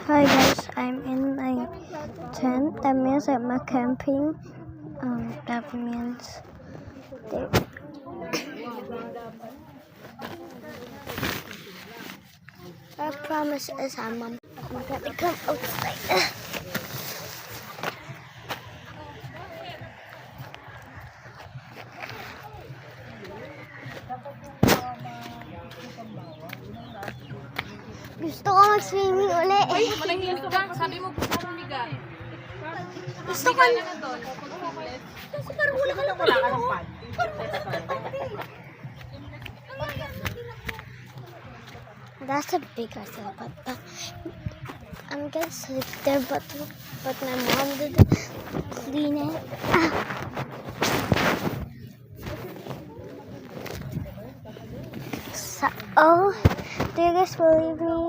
Hi guys, I'm in my tent. That means I'm camping. That means I promise as I'm gonna come outside. Gusto ko mag-swimming uli. Ay, manahimik ka. Sabi mo, pumiga. Gusto ko na doon. Kasi parang wala ka lang pad. That's a big castle, but I'm gonna sleep there, but my mom didn't clean it. So, do you guys believe me?